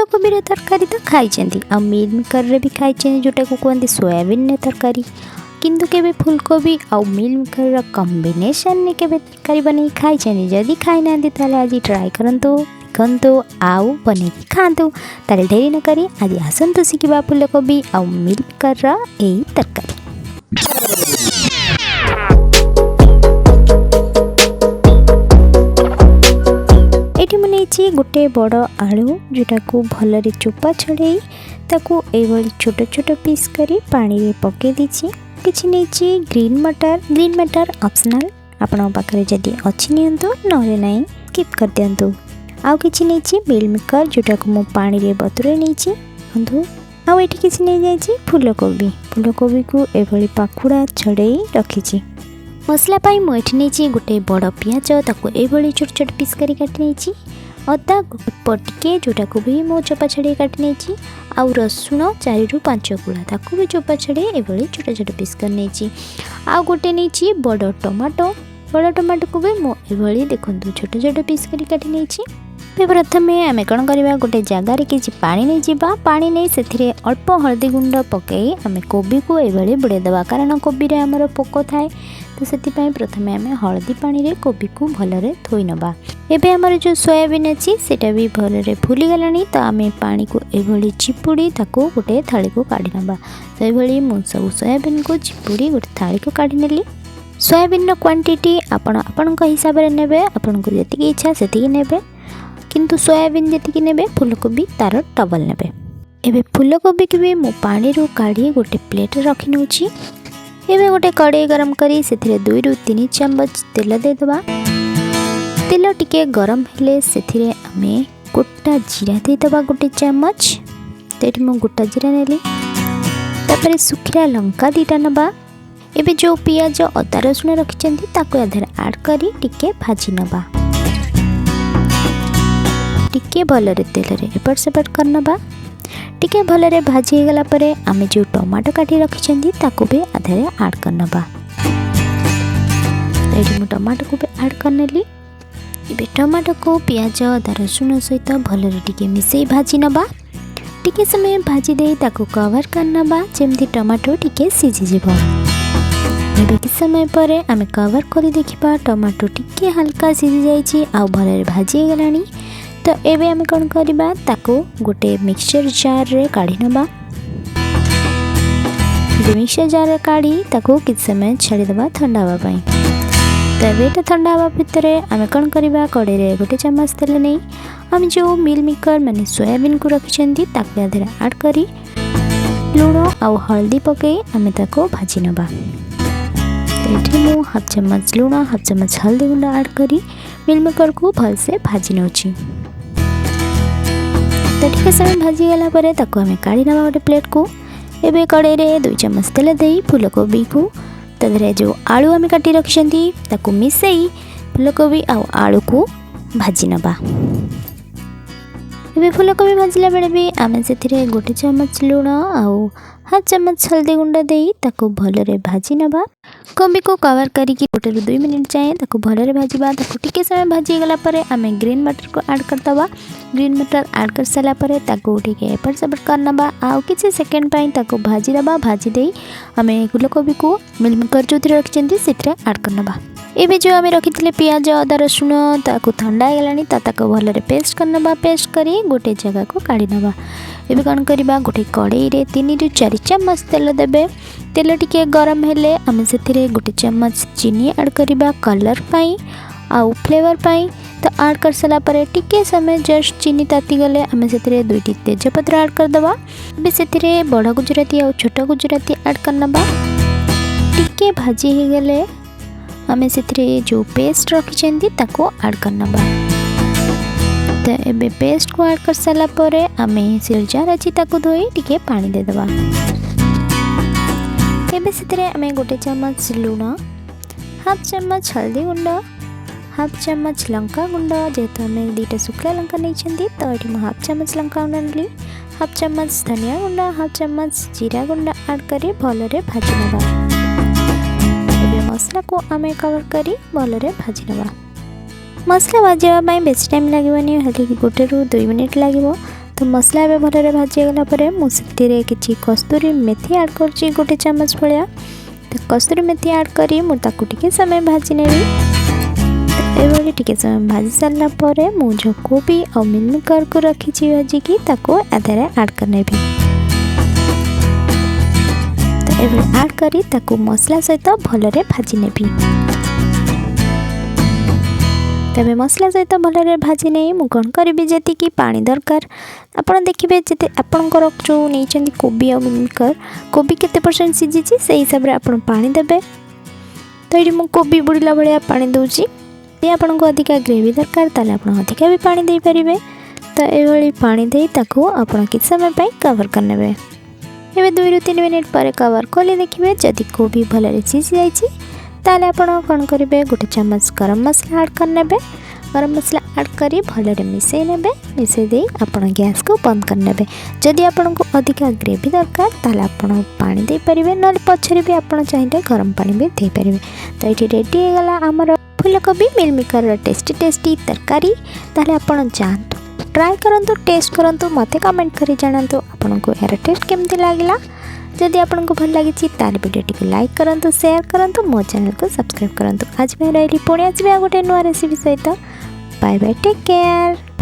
फूलकोबी तरकारी तो खाई आ मिल मेकर रे भी खाई जोटा को कहते सोयाबीन तरकारी किंतु केबे फूलकोबी आउ मिल मेकर कॉम्बिनेशन ने केबे तरकारी बने खाई जदि खाई ना ताले आज ट्राई करंतु देखंतु आउ बने खातु ताले ढेरी न करी आज आसंतु शिखिबा फूलकोबी आउ मिल मेकर एई तरकारी। गोटे बड़ आलू जोटा को भलरे चोपा छड़े ताकू एभली छोट छोट पीस करी पानी रे पके दीची। किछि नेची ग्रीन मटर ऑप्शनल आपण पाखरे जदी अछि नियंतु नरे नाही स्किप कर दियंतु। आउ किछि नेची मिल मेकर जोटा को मो पानी रे बतुरे नेची बंधु। आउ एठी किछि नै जायछि फूलकोबी को एभली पाखुड़ा छड़े रखिछि। मसला पाई मो एठी नेची गोटे बड़ पियाज ताकू एभली छोट छोट पीस करी काटि नेची। अदा पटिके जोटा को भी मो चोपा छड़े काटि नेची। आउ रसुण 4 ରୁ 5 गुला ताकू भी चोपा छड़े एभली छोट छोट पीस कर नेची। आउ गोटे नेची बड़ टमाटो को भी मो एभली देखंतु छोट छोट पीस करी काटि नेची। प्रथमे आमे कौन करवा गोटे जगार किसी पानी नहीं जावा पानी नहीं से अल्प हलदी गुंड पकई आम कोबी को ये बुड़े देवा कारण कोबी रे आमर पोक थाए तो से प्रथमे आम हलदी पानी रे कोबी को भलरे धोई नबा। एबे आमर जो सोयाबीन अच्छी सेटा भी भलरे फुली गलानी तो आम पानी को एभली चिपुड़ी ताको गोटे थाली को काढ़ी नबा। तो ये मु सब सोयाबीन को चिपुड़ी गोटे थाली को काढ़ी नेली। सोयाबीन क्वांटिटी आपण हिसाब से नेबे आपन को जति इच्छा सेति नेबे किंतु सोयाबीन जी ने फूलकोबी तार डबल ने। एबे फूलकोबी की भी मु पानी रू काढ़ी गोटे प्लेट रखी नौची। एबे गोटे कड़ाई गरम करी से 2 ରୁ 3 चम्मच तेल दे दबा। तेल टिके गरम हेले से आमे गोटा जीरा दे दबा गोटे चम्मच। तेठी मु गोटा जीरा नेली तापर सुखिला लंका 2टा नबा। एबे जो पियाज अदा रसुण रखिचंती ताको आधर ऐड करी टिके भाजी नबा। टिके भलरे तेल रे एपट सेपट करनबा। टिके भलरे भाजी गला परे आमे जो टमाटो काटी रखिचंदी ताको भी आधरे ऐड करनबा। एठी मु टमाटो को भी ऐड करनेली। एबे टमाटो को पियाज अदा रसुण सहित भलरे टिके मिसई भाजी नबा। टिके समय भाजी दे ताको कवर करनबा जेमती टमाटो टिके सिझी जिवो। एबे कि समय परे आमे कवर करी देखिबा टमाटो टिके हल्का सिझी जाईची आ भलरे भाजी गलानी। तो एबे आमे कौन करबा ताको गोटे मिक्सचर जार रे काढ़ी नबा। मिक्सचर जार रे काढ़ी ताको किछ समय छाड़ी देबा ठंडा हवा पई। तो एबे तो ठंडा हवा भितरे आमे कौन करबा कड़े रे गोटे चम्मच तेल नै हम जो मिल मेकर माने सोयाबीन को रखिचंदी ताको आधरे ऐड करी लूण आउ हल्दी पकई आमे ताको भाजी नबा। एठी मु हाफ चम्मच लूण हाफ चम्मच हल्दी गुंड ऐड करी मिल मेकर को भल से भाजी नौची। टिके समय भाजी गला परे ताको हमें काढ़ी नबा गोटे प्लेट को। एबे कड़ाई रे 2 चम्मच तेल देई फूलकोबी को तदरे जो आलू हमें काटी रखिसंती ताको मिसई फूलकोबी आ आलू को भाजी नबा। एबे फूलकोबी भाजिला बेले भी आमे सेथिरे गोटे चम्मच लूण आउ हाफ चम्मच हल्दी गुंड देई ताको भलरे भाजी नबा। कोबी को कवर करिकी 1 ରୁ 2 मिनिट जाए ताको भलरे भाजीबा। ताको टिके समय भाजी गला परे आमे ग्रीन मटर को ऐड कर दबा। ग्रीन मटर ऐड कर साला परे ताको टिके एपट सेपट करनबा आउ किछि सेकंड पई ताको भाजी दबा। भाजी देई आमे फूलकोबी को मिल मेकर जोथि रखिचंती सेथरे ऐड करनबा। एबे जो आमे रखिथिले पियाज अदा रसुण ताको ठंडा गलानी ताको भलरे पेस्ट करनबा। पेस्ट करी गोटे जगह को काढ़ी नबा। एबे कौन करबा गोटे कड़ाई रे 3 ରୁ 4 चम्मच तेल देबे। तेल टिके गरम हेले आमे सेथिरे गोटे चम्मच चीनी ऐड करबा कलर पाई आउ फ्लेवर पाई। तो ऐड कर साला परे टिके समय जस्ट चीनी ताती गले आमे सेथिरे 2टी तेजपत्र ऐड कर दबा। एबे सेथिरे बड़ गुजराती आउ छोट गुजराती ऐड करनबा। टिके भाजी हे गले आमे सेथिरे जो पेस्ट रखिचंती ताको ऐड करनबा। तो एबे पेस्ट को ऐड कर साला परे आमे सिल जार अछि ताको धोई टिके पानी दे दबा। एबे सेथिरे आमे गोटे चम्मच लूण हाफ चम्मच हल्दी गुंड हाफ चम्मच लंका गुंड जेहेतु आमे 2टा शुक्ला लंका नहीं तो ये हाफ चम्मच लंका गुंड नेली। हाफ चम्मच धनिया गुंड हाफ चम्मच जीरा गुंड ऐड करी भलरे भाजी नबा। एबे मसला को आमे कवर करी भलरे भाजी नबा। मसला भाजवा बेस टाइम लगे हल्दी 1 ରୁ 2 मिनिट लगे। तो मसला एवं भल भाजीगला मुझे किसी कस्तूरी मेथी ऐड कर गोटे चामच भाया। तो कस्तूरी मेथी ऐड करी मुझे समय भाजी नेबी। ये टिके समय भाजी सारा पर मुझे कोबी और मिलमेकर को रखी भाजिकी आधार ऐड करने भी। तो ये ऐड करी मसला सहित भलरे भाजी नेबी। तबे मसला सहित भलरे भाजी नहीं मुझे कौन करी जी पानी दरकार आपड़ देखिए जी आपंकर जो नहीं कोबी और मिलमेकर कोबी केते परसेंट सीझी से हिसाब से आप पानी देबे। तो ये मुझे कोबी बुड़ला भाया पानी दूची। यदि आपन को अधिका ग्रेवी दरकार ताले आप अधिका भी पानी दे पारिबे। तो ये पानी दे ताको आपण किछ समय पे कवर करनेबे। एबे 2 ରୁ 3 मिनिट पर कवर कले देखिए जदि कोबी भलरे सीझी जाइछि ताले आपण कोन करिवे गोटे चम्मच गरम मसला ऐड करनेबे। गरम मसला ऐड करी भलरे मिसई नेबे। मिसई दे आपण गैस को बंद करनेबे। जदि आपण को अधिका ग्रेवी दरकार ताले आपण पानी दे पारिबे न पछरे भी आपण चाहिए गरम पानी भी दे पारिबे। तो ये रेडी हो गला हमर फूलकोबी मिलमेकर टेस्टी टेस्टी तरकारी। ताले आपण जानतु ट्राए करंतु टेस्ट करंतु मते कमेंट करी जानतु आपन को यार टेस्ट केमती लागला। जदि आपन को भल लागी ताले वीडियो टी लाइक करंतु शेयर करंतु मो चैनल को सब्सक्राइब करंतु। आज मैं रही पुणी आसबे गोटे नुआ रेसिपी सहित। Bye bye take care.